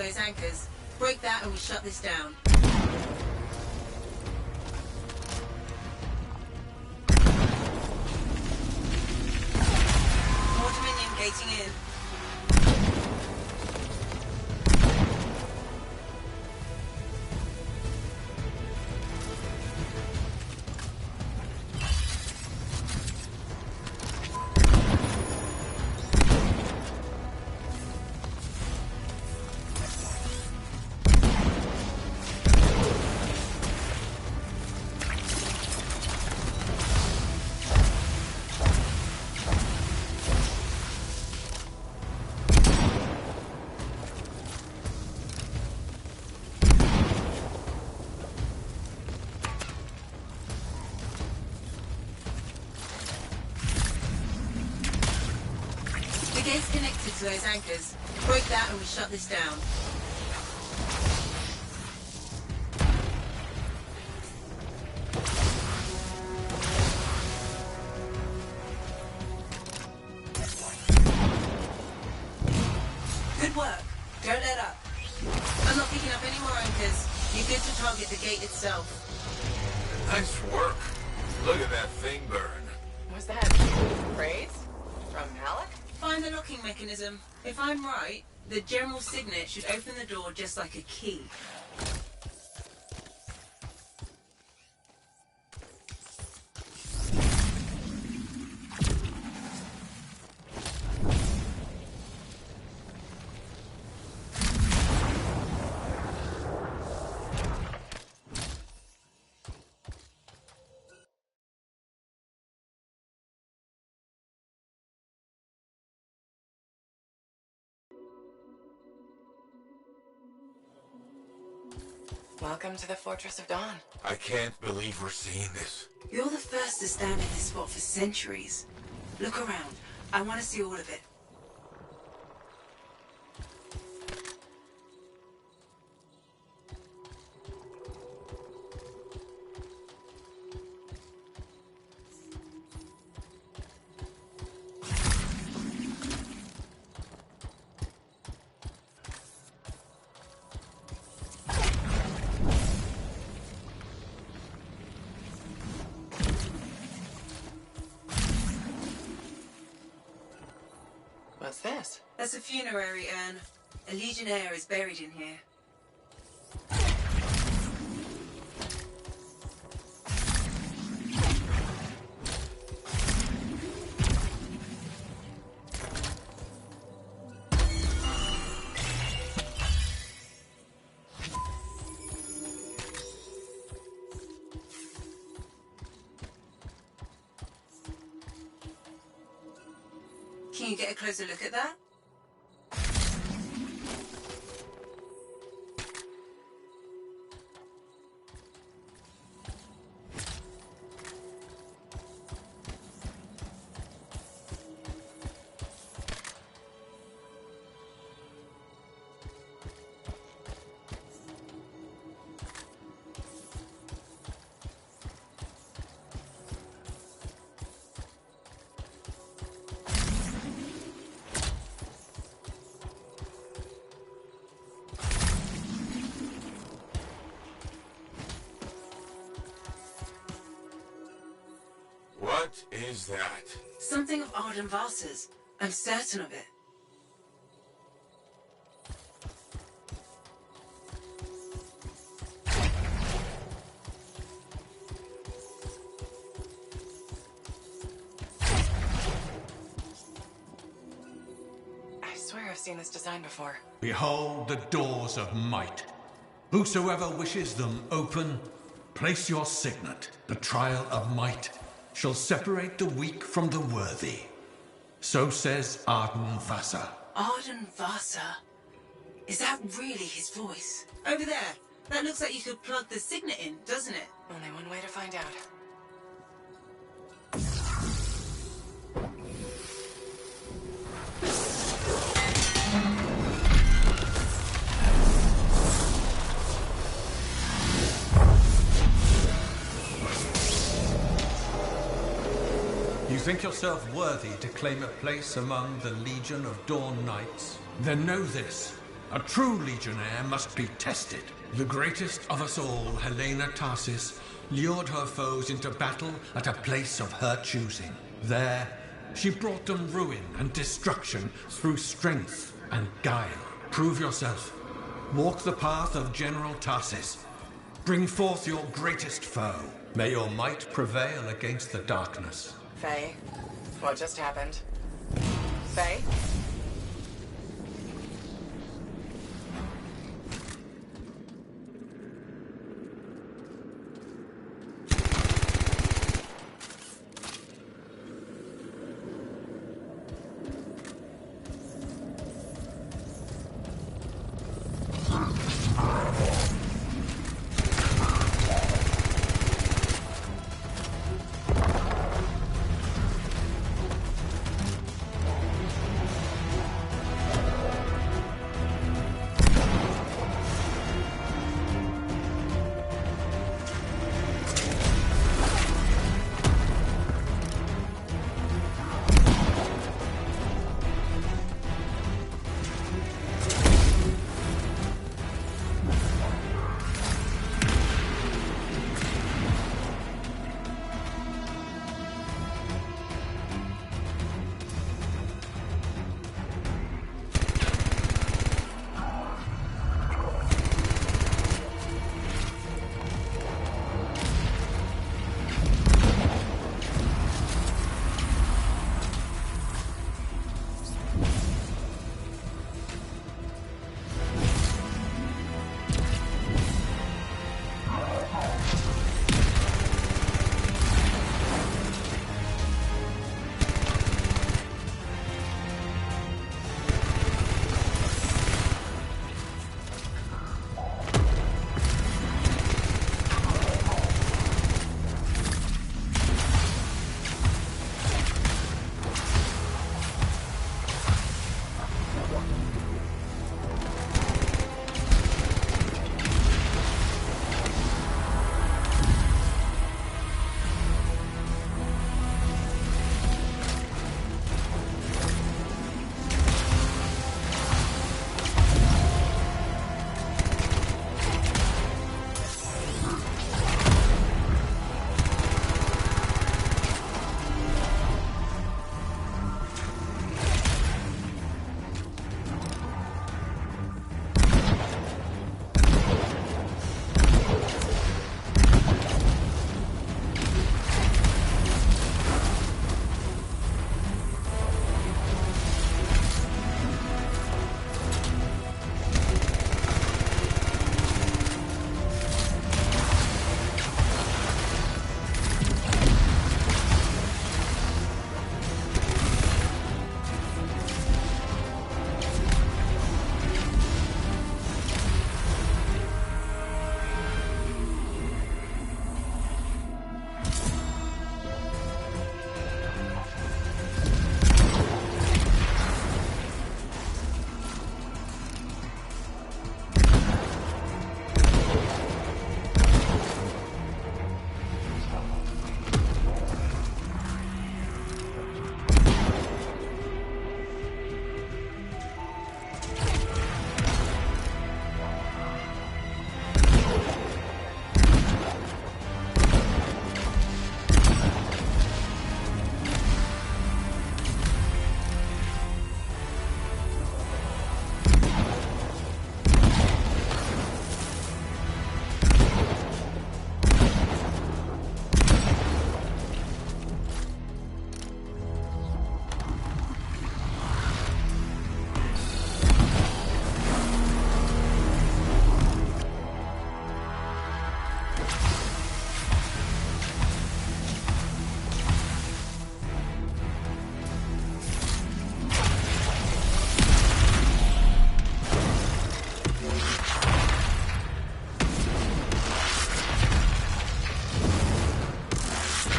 those anchors. Break that and we shut this down. More Dominion gating in. The gate's connected to those anchors. Break that and we shut this down. Good work. Don't let up. I'm not picking up any more anchors. You're good to target the gate itself. Nice work. Look at that thing burn. Was that praise? From Alec? Find the locking mechanism. If I'm right, the general signet should open the door just like a key. Welcome to the Fortress of Dawn. I can't believe we're seeing this. You're the first to stand in this spot for centuries. Look around. I want to see all of it. What's this? That's a funerary urn. A legionnaire is buried in here. Can you get a closer look at that? What is that? Something of Arden Vasa's. I'm certain of it. I swear I've seen this design before. Behold the doors of might. Whosoever wishes them open, place your signet. The trial of might shall separate the weak from the worthy. So says Arden Vasa. Arden Vasa? Is that really his voice? Over there. That looks like you could plug the signet in, doesn't it? Only one way to find out. You think yourself worthy to claim a place among the Legion of Dawn Knights? Then know this. A true legionnaire must be tested. The greatest of us all, Helena Tarsis, lured her foes into battle at a place of her choosing. There, she brought them ruin and destruction through strength and guile. Prove yourself. Walk the path of General Tarsis. Bring forth your greatest foe. May your might prevail against the darkness. Faye, what just happened? Faye?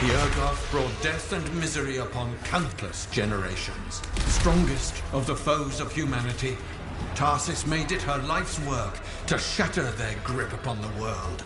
Yurgoth brought death and misery upon countless generations. Strongest of the foes of humanity, Tarsis made it her life's work to shatter their grip upon the world.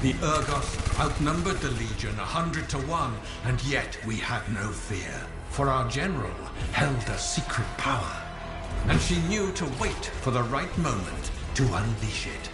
The Urgoth outnumbered the Legion 100 to 1, and yet we had no fear. For our general held a secret power, and she knew to wait for the right moment to unleash it.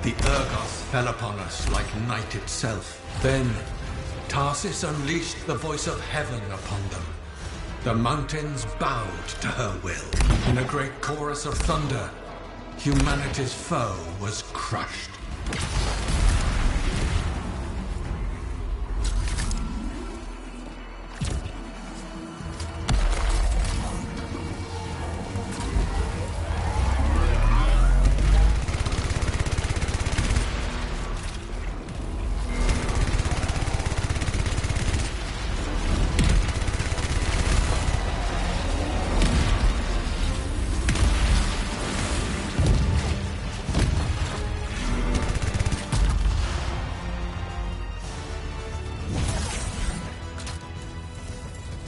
The Urgoth fell upon us like night itself. Then, Tarsis unleashed the voice of heaven upon them. The mountains bowed to her will. In a great chorus of thunder, humanity's foe was crushed.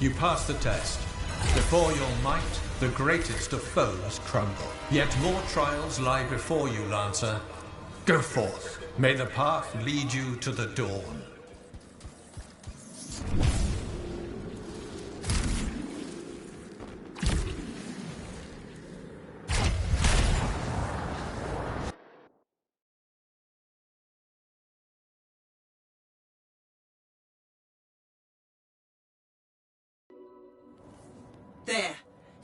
You passed the test. Before your might, the greatest of foes crumble. Yet more trials lie before you, Lancer. Go forth. May the path lead you to the dawn. There.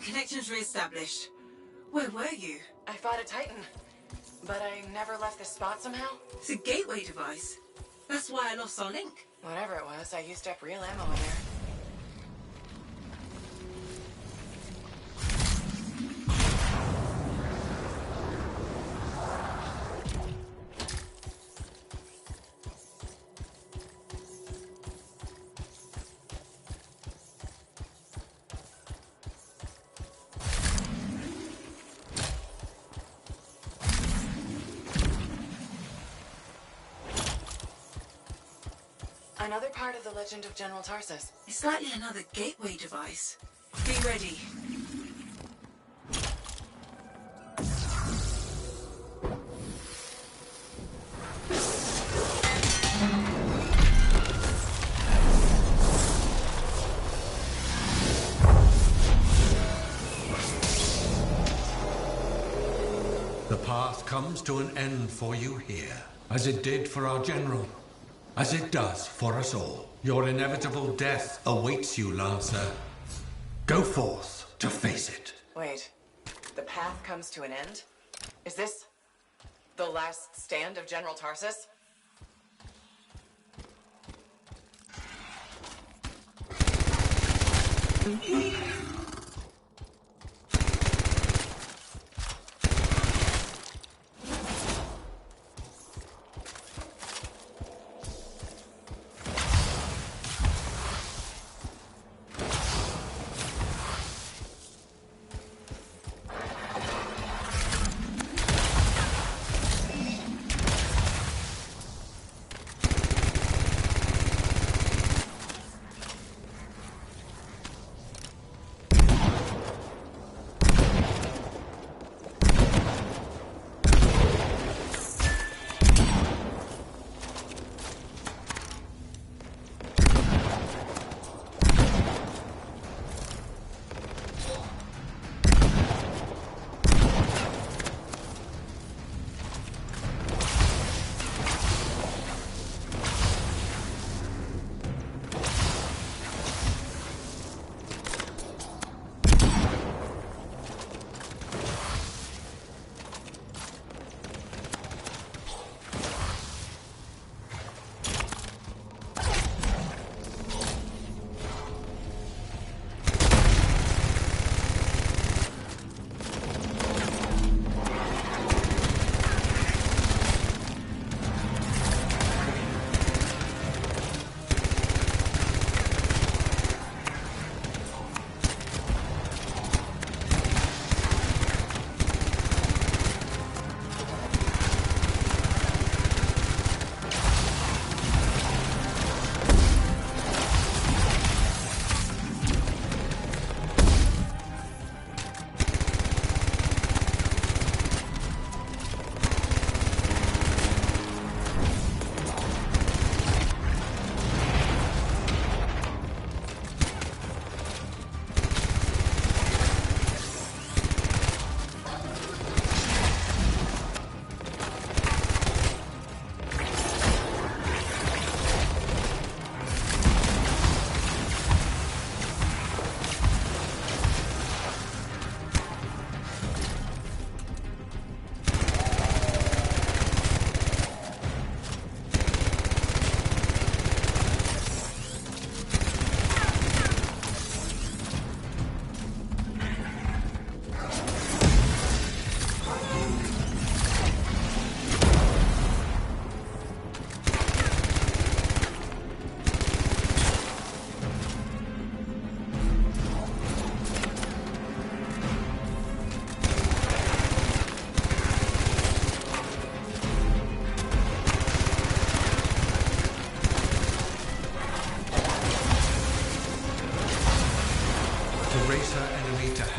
Connections re-established. Where were you? I fought a Titan, but I never left this spot somehow. It's a gateway device. That's why I lost our link. Whatever it was, I used up real ammo in there. Another part of the legend of General Tarsus. It's likely another gateway device. Be ready. comes to an end for you here, as it did for our general, as it does for us all. Your inevitable death awaits you, Lancer. Go forth to face it. Wait, the path comes to an end? Is this the last stand of General Tarsus?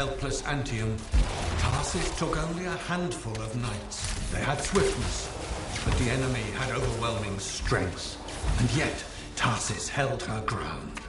helpless Anthem, Tarsus took only a handful of knights. They had swiftness, but the enemy had overwhelming strength. And yet, Tarsus held her ground.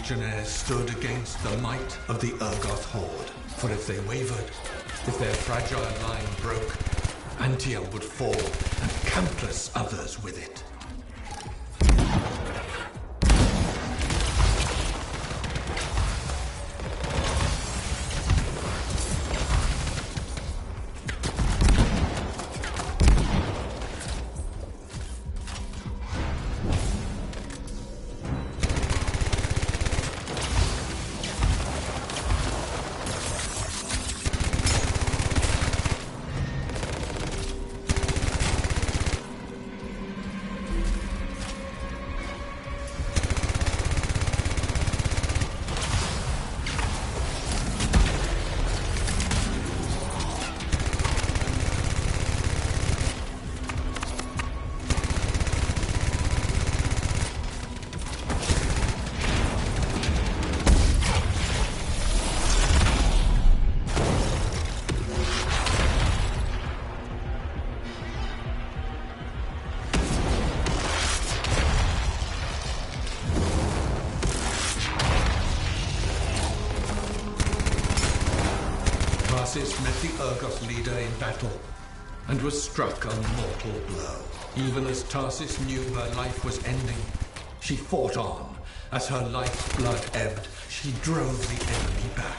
legionnaires stood against the might of the Urgoth horde. For if they wavered, if their fragile line broke, Anthem would fall, and countless others with it. Tarsis met the Urgoth leader in battle and was struck a mortal blow. Even as Tarsis knew her life was ending, she fought on. As her life's blood ebbed, she drove the enemy back.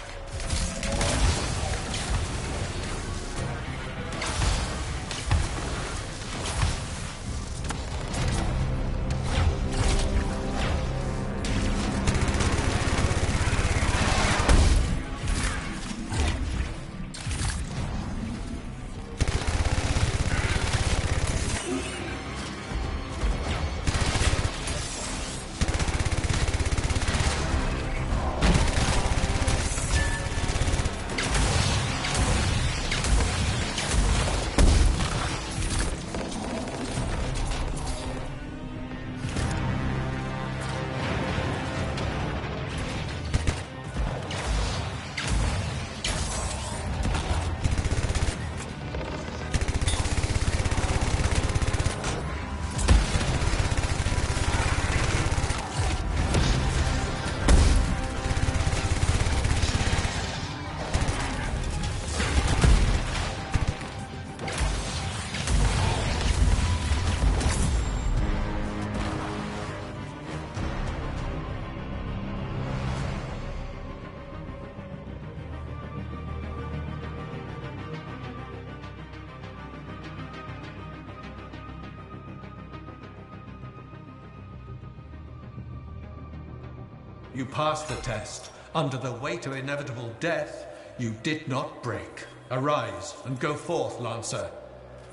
You passed the test. Under the weight of inevitable death, you did not break. Arise and go forth, Lancer.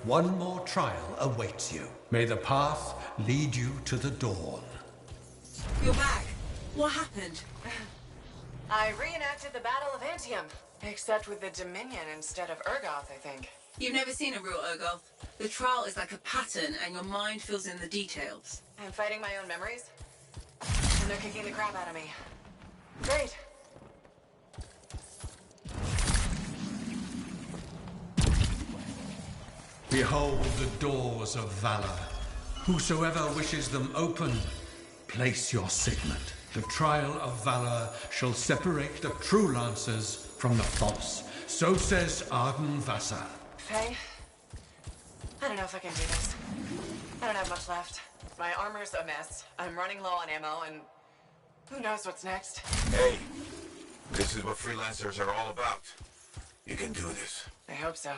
One more trial awaits you. May the path lead you to the dawn. You're back. What happened? I reenacted the Battle of Anthem, except with the Dominion instead of Urgoth, I think. You've never seen a real Urgoth. The trial is like a pattern, and your mind fills in the details. I'm fighting my own memories, and they're kicking the crap out of me. Great. Behold the doors of valor. Whosoever wishes them open, place your signet. The trial of valor shall separate the true lancers from the false. So says Arden Vassa. Faye, I don't know if I can do this. I don't have much left. My armor's a mess. I'm running low on ammo, and who knows what's next. Hey, this is what freelancers are all about. You can do this. I hope so.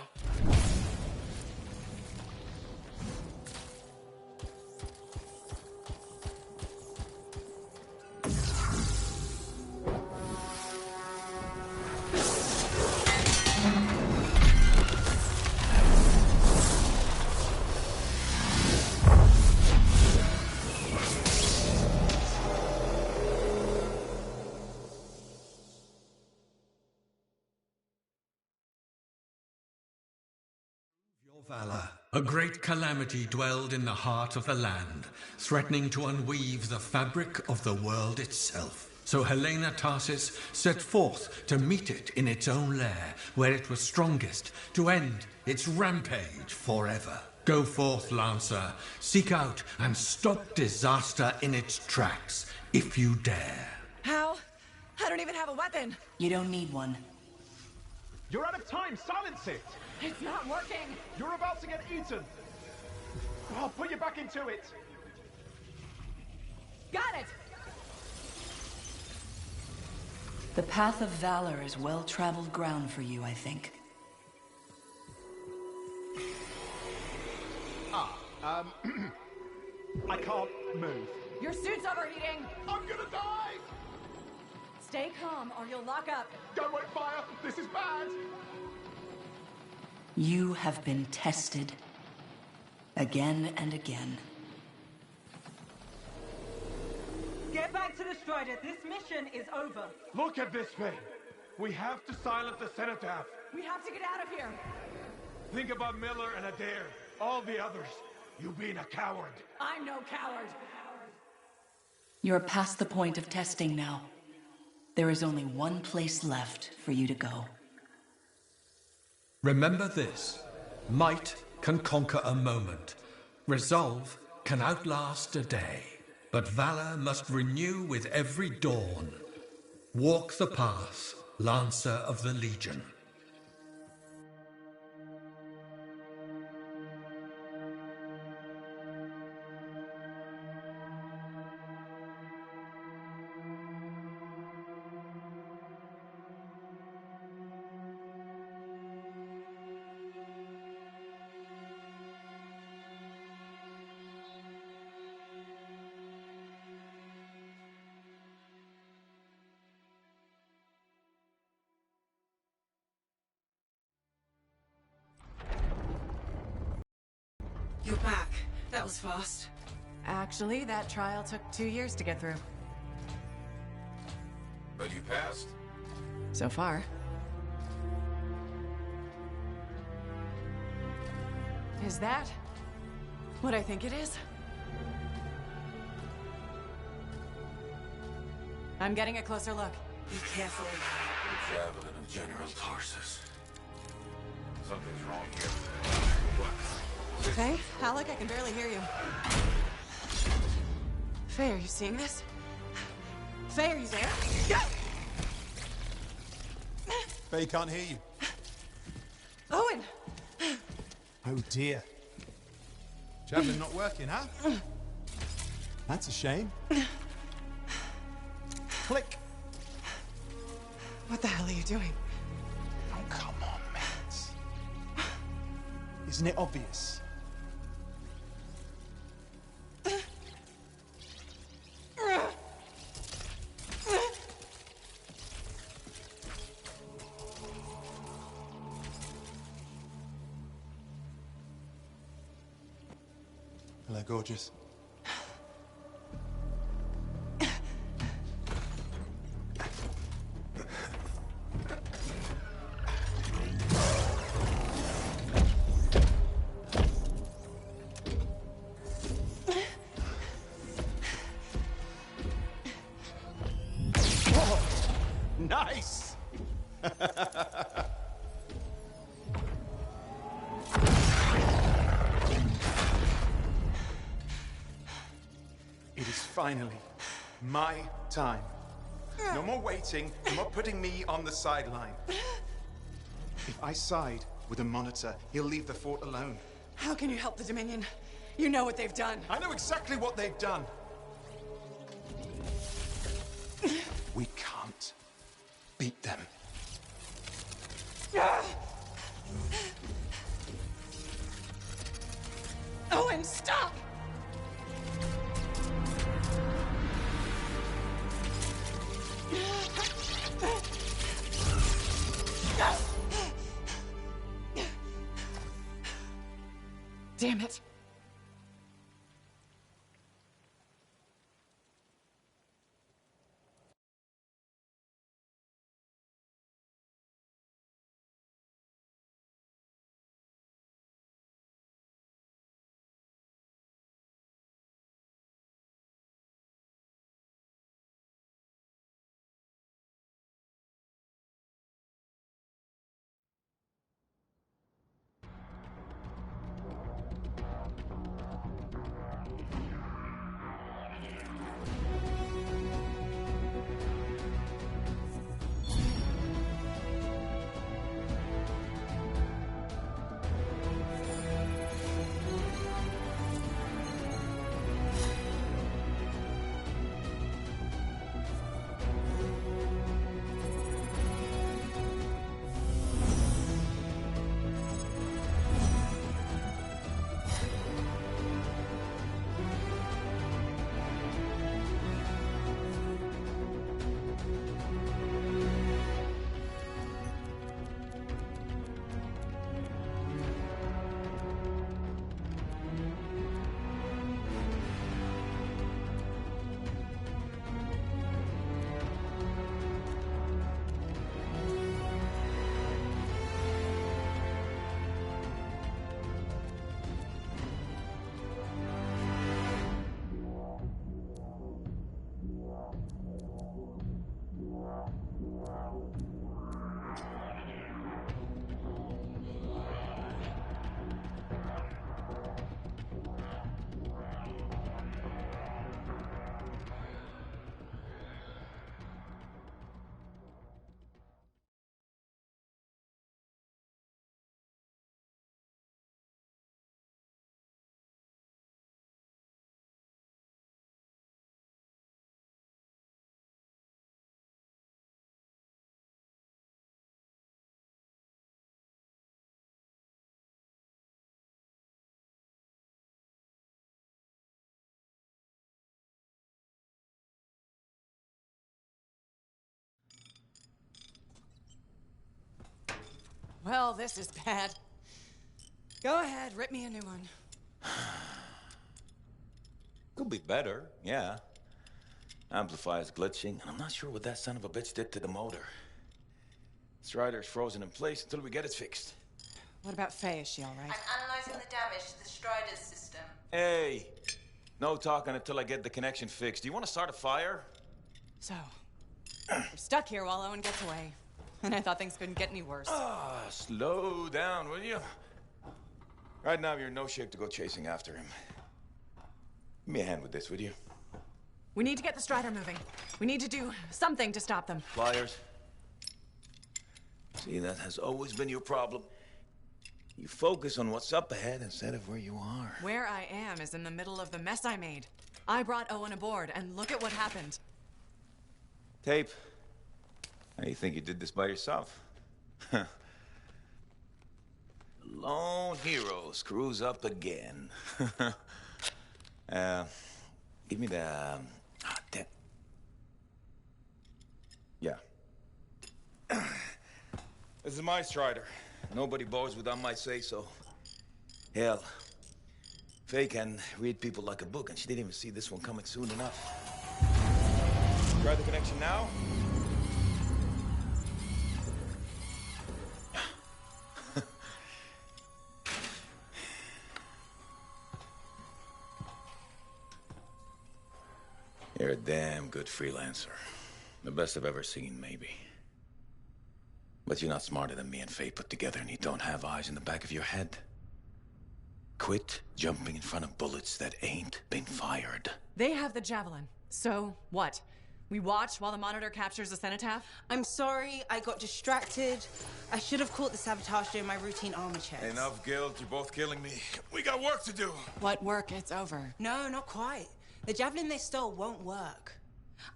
Valor. A great calamity dwelled in the heart of the land, threatening to unweave the fabric of the world itself. So Helena Tarsis set forth to meet it in its own lair, where it was strongest, to end its rampage forever. Go forth, Lancer, seek out and stop disaster in its tracks, if you dare. How? I don't even have a weapon. You don't need one. You're out of time! Silence it! It's not working. You're about to get eaten! I'll put you back into it! Got it. The path of valor is well-traveled ground for you, I think. I can't move. Your suit's overheating. I'm gonna die! Stay calm or you'll lock up. Don't wait fire! This is bad! You have been tested. Again and again. Get back to the Strider. This mission is over. Look at this thing! We have to silence the Cenotaph! We have to get out of here. Think about Miller and Adair. All the others. You being a coward. I'm no coward. You're past the point of testing now. There is only one place left for you to go. Remember this. Might can conquer a moment. Resolve can outlast a day. But valor must renew with every dawn. Walk the path, Lancer of the Legion. You're back. That was fast. Actually, that trial took 2 years to get through. But you passed. So far. Is that what I think it is? I'm getting a closer look. Be careful. Javelin of General Tarsus. Something's wrong here. What? Faye? Alec, I can barely hear you. Faye, are you seeing this? Faye, are you there? Faye can't hear you. Owen! Oh dear. Javelin not working, huh? That's a shame. Click. What the hell are you doing? Oh, come on, mates. Isn't it obvious? Hello, gorgeous. Nice! It is finally my time. No more waiting, no more putting me on the sideline. If I side with a monitor, he'll leave the fort alone. How can you help the Dominion? You know what they've done. I know exactly what they've done. We can't beat them. Owen, stop! Damn it. Well, this is bad. Go ahead, rip me a new one. Could be better, yeah. Amplifier's glitching, and I'm not sure what that son of a bitch did to the motor. Strider's frozen in place until we get it fixed. What about Faye? Is she all right? I'm analyzing the damage to the Strider's system. Hey, no talking until I get the connection fixed. Do you want to start a fire? So, we're stuck here while Owen gets away. And I thought things couldn't get any worse. Slow down, will you? Right now, you're in no shape to go chasing after him. Give me a hand with this, would you? We need to get the Strider moving. We need to do something to stop them. Flyers. See, that has always been your problem. You focus on what's up ahead instead of where you are. Where I am is in the middle of the mess I made. I brought Owen aboard, and look at what happened. Tape. How do you think you did this by yourself? Lone hero screws up again. Give me the... Yeah. This is my Strider. Nobody boards without my say-so. Hell, Faye can read people like a book, and she didn't even see this one coming soon enough. Try the connection now. You're a damn good freelancer. The best I've ever seen, maybe. But you're not smarter than me and Faye put together, and you don't have eyes in the back of your head. Quit jumping in front of bullets that ain't been fired. They have the Javelin. So, what? We watch while the monitor captures the cenotaph? I'm sorry, I got distracted. I should have caught the sabotage during my routine armor checks. Enough guilt, you're both killing me. We got work to do. What work? It's over. No, not quite. The Javelin they stole won't work.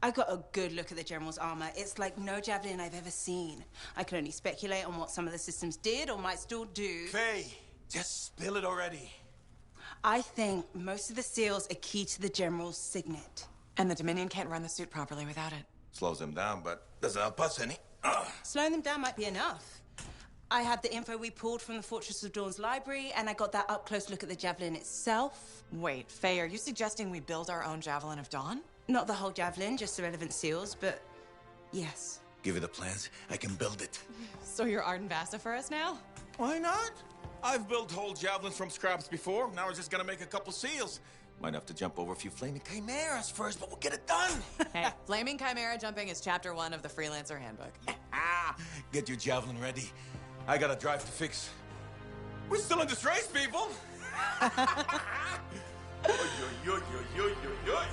I got a good look at the General's armor. It's like no Javelin I've ever seen. I can only speculate on what some of the systems did or might still do. Faye, just spill it already. I think most of the seals are key to the General's signet. And the Dominion can't run the suit properly without it. Slows them down, but doesn't help us any. Slowing them down might be enough. I had the info we pulled from the Fortress of Dawn's library, and I got that up-close look at the Javelin itself. Wait, Faye, are you suggesting we build our own Javelin of Dawn? Not the whole Javelin, just the relevant seals, but yes. Give me the plans, I can build it. So you're Arden Vasta for us now? Why not? I've built whole javelins from scraps before. Now we're just gonna make a couple seals. Might have to jump over a few flaming chimeras first, but we'll get it done. Hey, flaming chimera jumping is chapter 1 of the Freelancer Handbook. Get your javelin ready. I got a drive to fix. We're still in this race, people. Oy, oy, oy, oy, oy, oy, oy.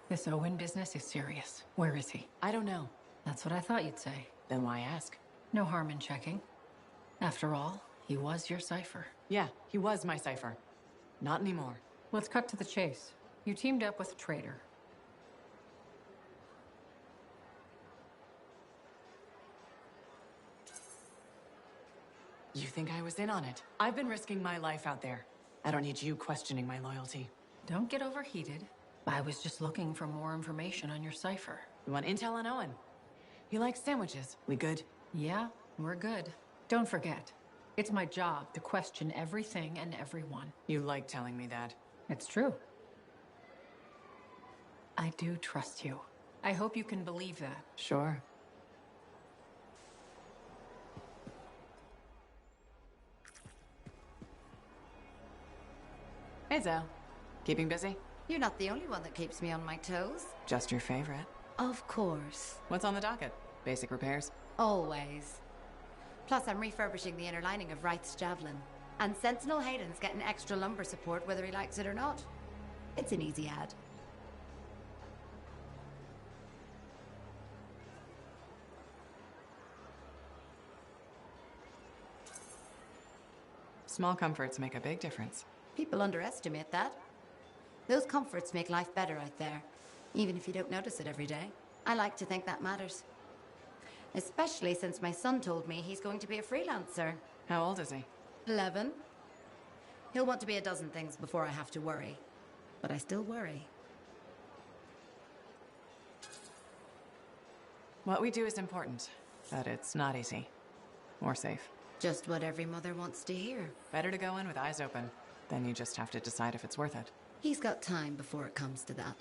This Owen business is serious. Where is he? I don't know. That's what I thought you'd say. Then why ask? No harm in checking. After all, he was your cipher. Yeah, he was my cipher. Not anymore. Let's cut to the chase. You teamed up with a traitor. You think I was in on it? I've been risking my life out there. I don't need you questioning my loyalty. Don't get overheated. I was just looking for more information on your cipher. You want intel on Owen? He likes sandwiches. We good? Yeah, we're good. Don't forget, it's my job to question everything and everyone. You like telling me that. It's true. I do trust you. I hope you can believe that. Sure. Hey, Zoe. Keeping busy? You're not the only one that keeps me on my toes. Just your favorite. Of course. What's on the docket? Basic repairs? Always. Plus, I'm refurbishing the inner lining of Wraith's Javelin. And Sentinel Hayden's getting extra lumbar support whether he likes it or not. It's an easy ad. Small comforts make a big difference. People underestimate that. Those comforts make life better out there, even if you don't notice it every day. I like to think that matters. Especially since my son told me he's going to be a freelancer. How old is he? 11. He'll want to be a dozen things before I have to worry. But I still worry. What we do is important, but it's not easy. Or safe. Just what every mother wants to hear. Better to go in with eyes open. Then you just have to decide if it's worth it. He's got time before it comes to that.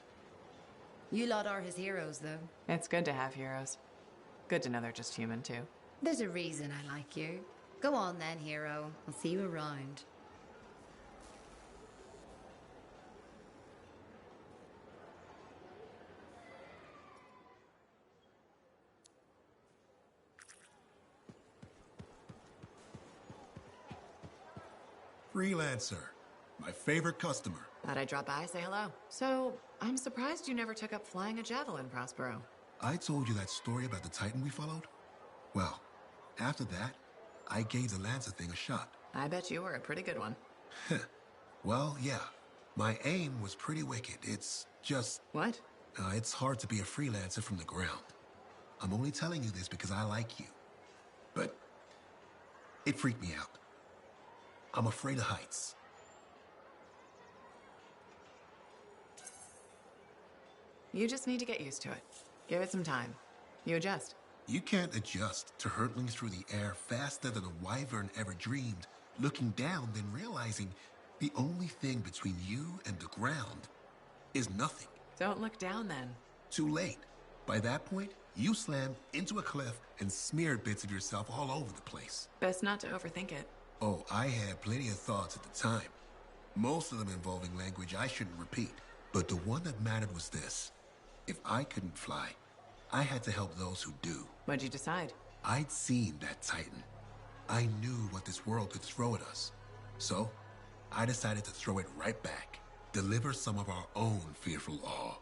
You lot are his heroes, though. It's good to have heroes. Good to know they're just human, too. There's a reason I like you. Go on then, hero. I'll see you around. Freelancer. My favorite customer. Thought I'd drop by, say hello. So, I'm surprised you never took up flying a javelin, Prospero. I told you that story about the Titan we followed? Well, after that, I gave the Lancer thing a shot. I bet you were a pretty good one. Well, yeah. My aim was pretty wicked. It's just... What? It's hard to be a freelancer from the ground. I'm only telling you this because I like you. But it freaked me out. I'm afraid of heights. You just need to get used to it. Give it some time. You adjust. You can't adjust to hurtling through the air faster than a wyvern ever dreamed, looking down, then realizing the only thing between you and the ground is nothing. Don't look down, then. Too late. By that point, you slammed into a cliff and smeared bits of yourself all over the place. Best not to overthink it. Oh, I had plenty of thoughts at the time. Most of them involving language I shouldn't repeat. But the one that mattered was this. If I couldn't fly, I had to help those who do. What'd you decide? I'd seen that Titan. I knew what this world could throw at us. So, I decided to throw it right back. Deliver some of our own fearful awe.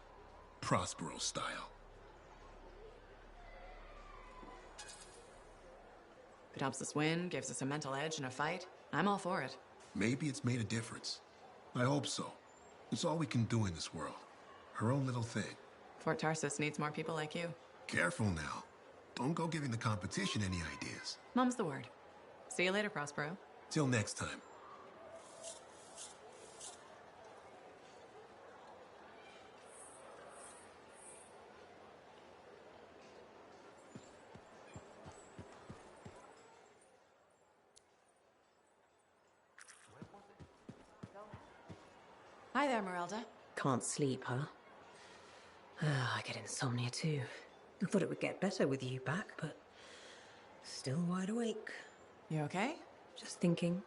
Prospero style. If it helps us win, gives us a mental edge in a fight, I'm all for it. Maybe it's made a difference. I hope so. It's all we can do in this world. Her own little thing. Fort Tarsus needs more people like you. Careful now. Don't go giving the competition any ideas. Mum's the word. See you later, Prospero. Till next time. Hi there, Merelda. Can't sleep, huh? I get insomnia too. I thought it would get better with you back, but still wide awake. You okay? Just thinking.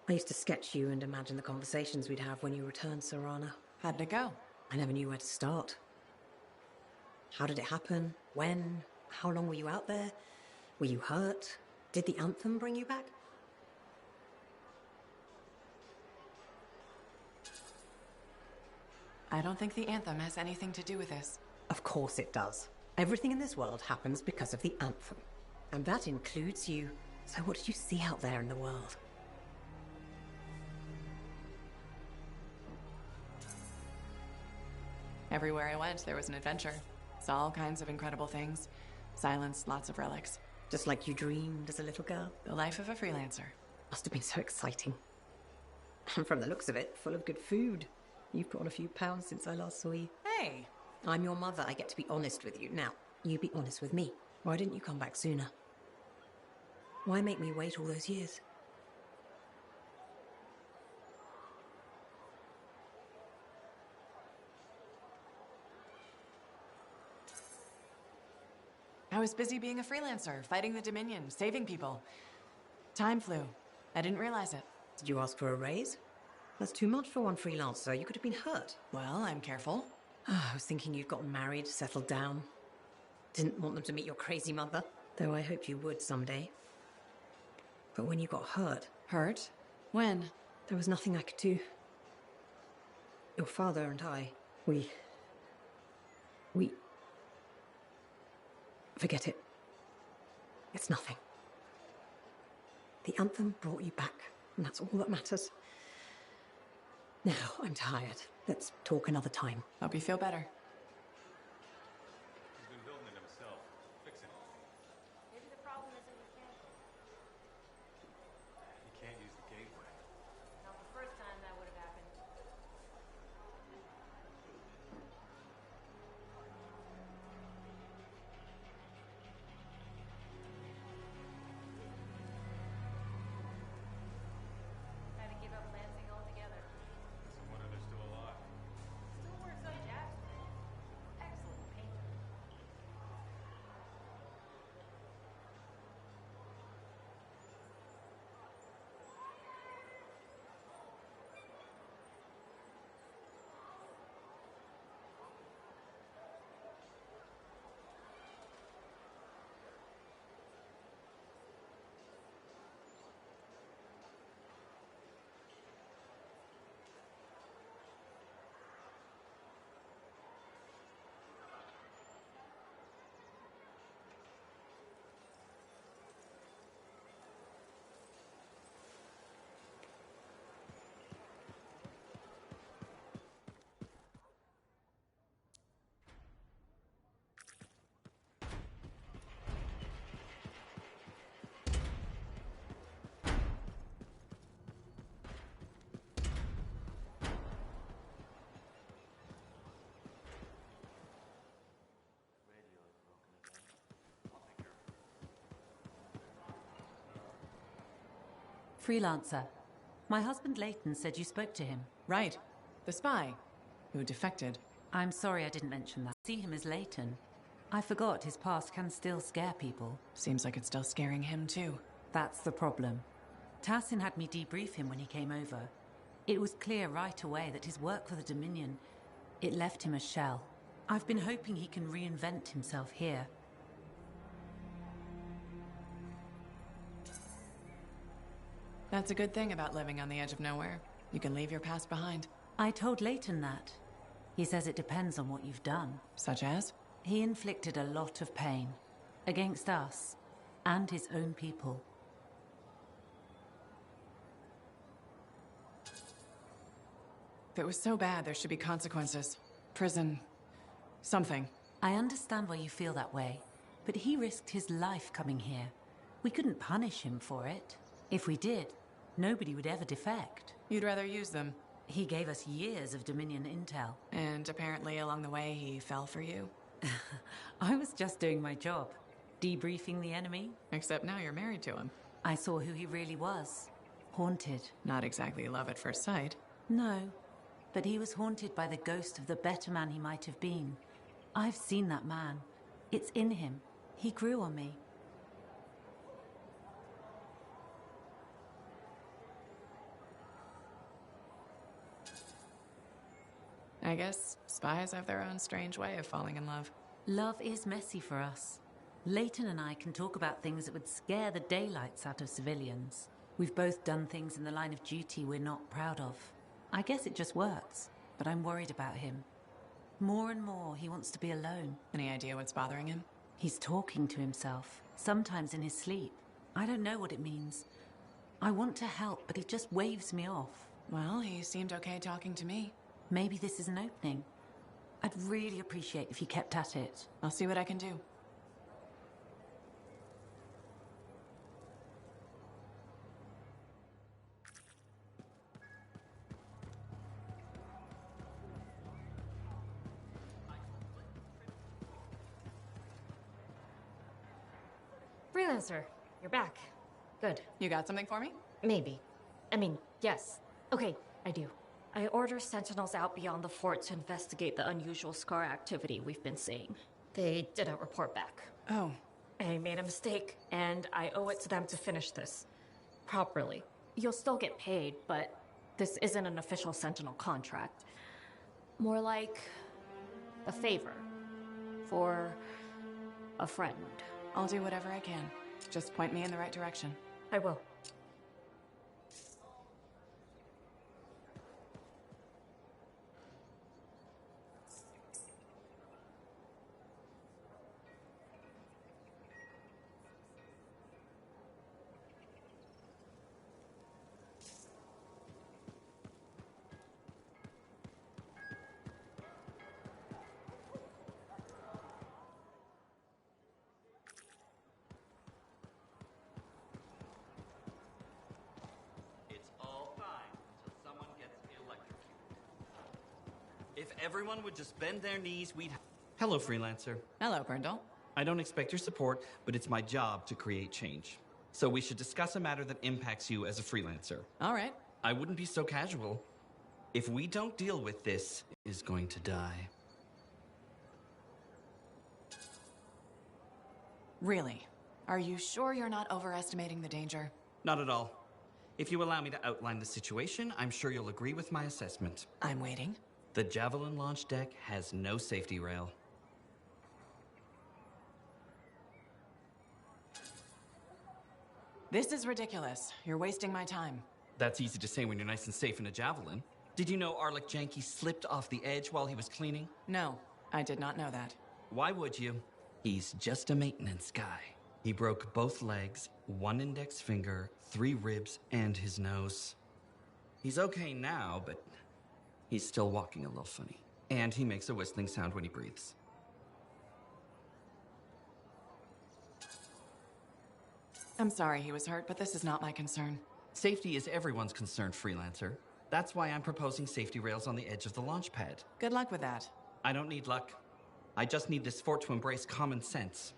I used to sketch you and imagine the conversations we'd have when you returned, Serana. How'd it go? I never knew where to start. How did it happen? When? How long were you out there? Were you hurt? Did the Anthem bring you back? I don't think the Anthem has anything to do with this. Of course it does. Everything in this world happens because of the Anthem. And that includes you. So what did you see out there in the world? Everywhere I went, there was an adventure. Saw all kinds of incredible things. Silenced lots of relics. Just like you dreamed as a little girl? The life of a freelancer. Must have been so exciting. And from the looks of it, full of good food. You've put on a few pounds since I last saw you. Hey! I'm your mother. I get to be honest with you. Now, you be honest with me. Why didn't you come back sooner? Why make me wait all those years? I was busy being a freelancer, fighting the Dominion, saving people. Time flew. I didn't realize it. Did you ask for a raise? That's too much for one freelancer. You could have been hurt. Well, I'm careful. I was thinking you'd gotten married, settled down. Didn't want them to meet your crazy mother, though I hoped you would someday. But when you got hurt... Hurt? When? There was nothing I could do. Your father and I, we... Forget it. It's nothing. The Anthem brought you back, and that's all that matters. Now, I'm tired. Let's talk another time. Hope you feel better. He's been building it himself. Fix it. Maybe the problem isn't mechanical. He can't use the gateway. Not the first time that would have happened. Had to give up Lansing altogether. So wonder they're still alive. Still works on Jackson. Excellent painter. Freelancer. My husband Leighton said you spoke to him. Right. The spy who defected. I'm sorry I didn't mention that. See him as Leighton. I forgot his past can still scare people. Seems like it's still scaring him too. That's the problem. Tassin had me debrief him when he came over. It was clear right away that his work for the Dominion, it left him a shell. I've been hoping he can reinvent himself here. That's a good thing about living on the edge of nowhere. You can leave your past behind. I told Leighton that. He says it depends on what you've done. Such as? He inflicted a lot of pain. Against us. And his own people. If it was so bad, there should be consequences. Prison. Something. I understand why you feel that way. But he risked his life coming here. We couldn't punish him for it. If we did, nobody would ever defect. You'd rather use them. He gave us years of Dominion intel. And apparently along the way he fell for you. I was just doing my job. Debriefing the enemy. Except now you're married to him. I saw who he really was. Haunted. Not exactly love at first sight. No. But he was haunted by the ghost of the better man he might have been. I've seen that man. It's in him. He grew on me. I guess spies have their own strange way of falling in love. Love is messy for us. Leighton and I can talk about things that would scare the daylights out of civilians. We've both done things in the line of duty we're not proud of. I guess it just works, but I'm worried about him. More and more, he wants to be alone. Any idea what's bothering him? He's talking to himself, sometimes in his sleep. I don't know what it means. I want to help, but he just waves me off. Well, he seemed okay talking to me. Maybe this is an opening. I'd really appreciate if you kept at it. I'll see what I can do. Freelancer, you're back. Good. You got something for me? Maybe. I mean, yes. Okay, I do. I order sentinels out beyond the fort to investigate the unusual scar activity we've been seeing. They didn't report back. Oh. I made a mistake, and I owe it to them to finish this properly. You'll still get paid, but This isn't an official Sentinel contract. More like a favor for a friend. I'll do whatever I can. Just point me in the right direction. I will. If everyone would just bend their knees, we'd... Hello, Freelancer. Hello, Brindle. I don't expect your support, but it's my job to create change. So we should discuss a matter that impacts you as a freelancer. All right. I wouldn't be so casual. If we don't deal with this, is going to die. Really? Are you sure you're not overestimating the danger? Not at all. If you allow me to outline the situation, I'm sure you'll agree with my assessment. I'm waiting. The Javelin launch deck has no safety rail. This is ridiculous. You're wasting my time. That's easy to say when you're nice and safe in a Javelin. Did you know Arlik Janky slipped off the edge while he was cleaning? No, I did not know that. Why would you? He's just a maintenance guy. He broke both legs, 1 index finger, 3 ribs, and his nose. He's okay now, but he's still walking a little funny. And he makes a whistling sound when he breathes. I'm sorry he was hurt, but this is not my concern. Safety is everyone's concern, Freelancer. That's why I'm proposing safety rails on the edge of the launch pad. Good luck with that. I don't need luck. I just need this fort to embrace common sense.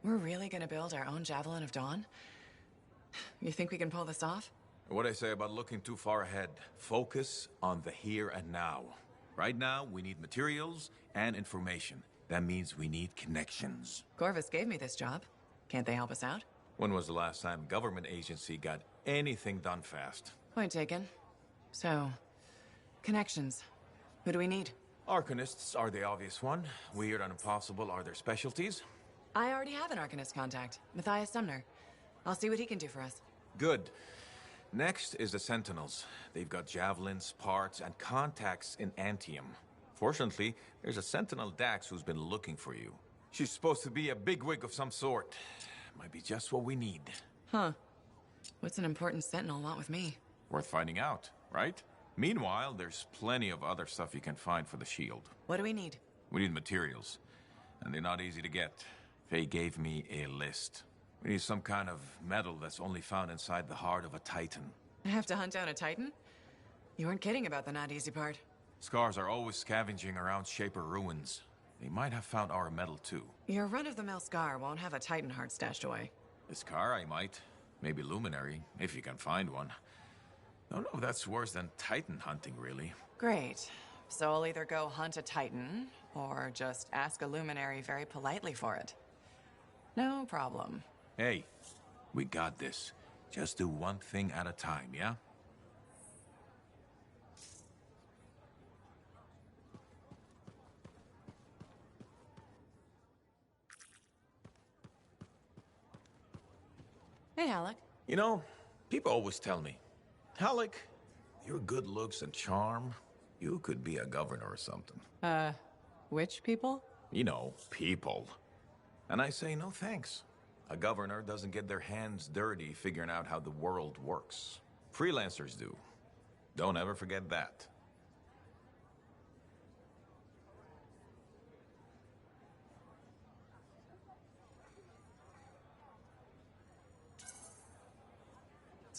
We're really gonna build our own Javelin of Dawn? You think we can pull this off? What I say about looking too far ahead. Focus on the here and now. Right now, we need materials and information. That means we need connections. Corvus gave me this job. Can't they help us out? When was the last time a government agency got anything done fast? Point taken. So, connections. Who do we need? Arcanists are the obvious one. Weird and impossible are their specialties. I already have an Arcanist contact, Matthias Sumner. I'll see what he can do for us. Good. Next is the Sentinels. They've got javelins, parts, and contacts in Anthem. Fortunately, there's a Sentinel Dax who's been looking for you. She's supposed to be a bigwig of some sort. Might be just what we need. Huh. What's an important Sentinel want with me? Worth finding out, right? Meanwhile, there's plenty of other stuff you can find for the shield. What do we need? We need materials, and they're not easy to get. Faye gave me a list. We need some kind of metal that's only found inside the heart of a Titan. I have to hunt down a Titan? You weren't kidding about the not easy part. Scars are always scavenging around Shaper ruins. They might have found our metal too. Your run-of-the-mill Scar won't have a Titan heart stashed away. The Scar I might. Maybe Luminary, if you can find one. Don't know if that's worse than Titan hunting, really. Great. So I'll either go hunt a Titan, or just ask a Luminary very politely for it. No problem. Hey, we got this. Just do one thing at a time, yeah? Hey, Halleck. You know, people always tell me, Halleck, your good looks and charm, you could be a governor or something. Which people? You know, people. And I say no thanks. A governor doesn't get their hands dirty figuring out how the world works. Freelancers do. Don't ever forget that.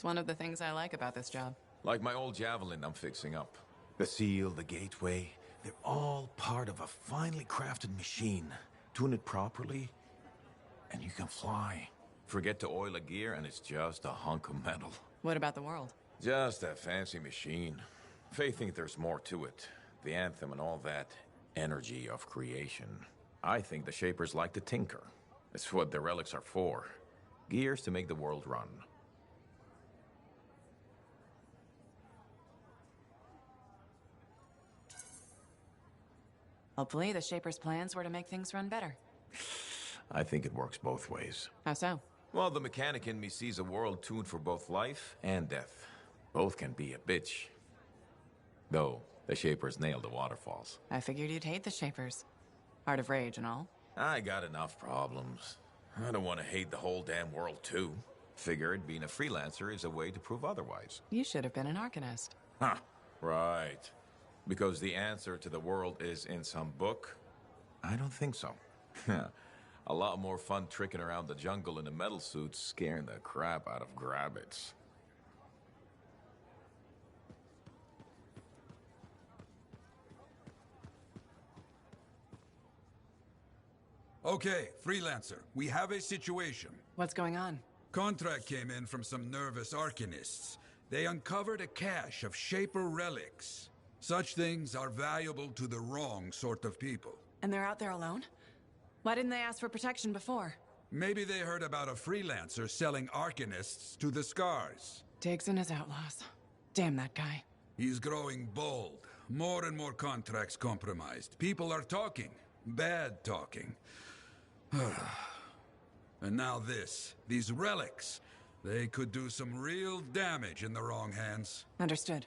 It's one of the things I like about this job. Like my old javelin I'm fixing up. The seal, the gateway, they're all part of a finely crafted machine. Tune it properly, and you can fly. Forget to oil a gear, and it's just a hunk of metal. What about the world? Just a fancy machine. They think there's more to it. The Anthem and all that energy of creation. I think the Shapers like to tinker. It's what the relics are for. Gears to make the world run. Hopefully, the Shaper's plans were to make things run better. I think it works both ways. How so? Well, the mechanic in me sees a world tuned for both life and death. Both can be a bitch. Though, the Shapers nailed the waterfalls. I figured you'd hate the Shapers. Heart of Rage and all. I got enough problems. I don't want to hate the whole damn world, too. Figured being a freelancer is a way to prove otherwise. You should have been an Arcanist. Huh. Right. Because the answer to the world is in some book? I don't think so. A lot more fun tricking around the jungle in a metal suit, scaring the crap out of grabbits. Okay, Freelancer, we have a situation. What's going on? Contract came in from some nervous Arcanists. They uncovered a cache of Shaper relics. Such things are valuable to the wrong sort of people. And they're out there alone? Why didn't they ask for protection before? Maybe they heard about a Freelancer selling Arcanists to the Scars. Diggs and his outlaws. Damn that guy. He's growing bold. More and more contracts compromised. People are talking. Bad talking. And now this. These relics. They could do some real damage in the wrong hands. Understood.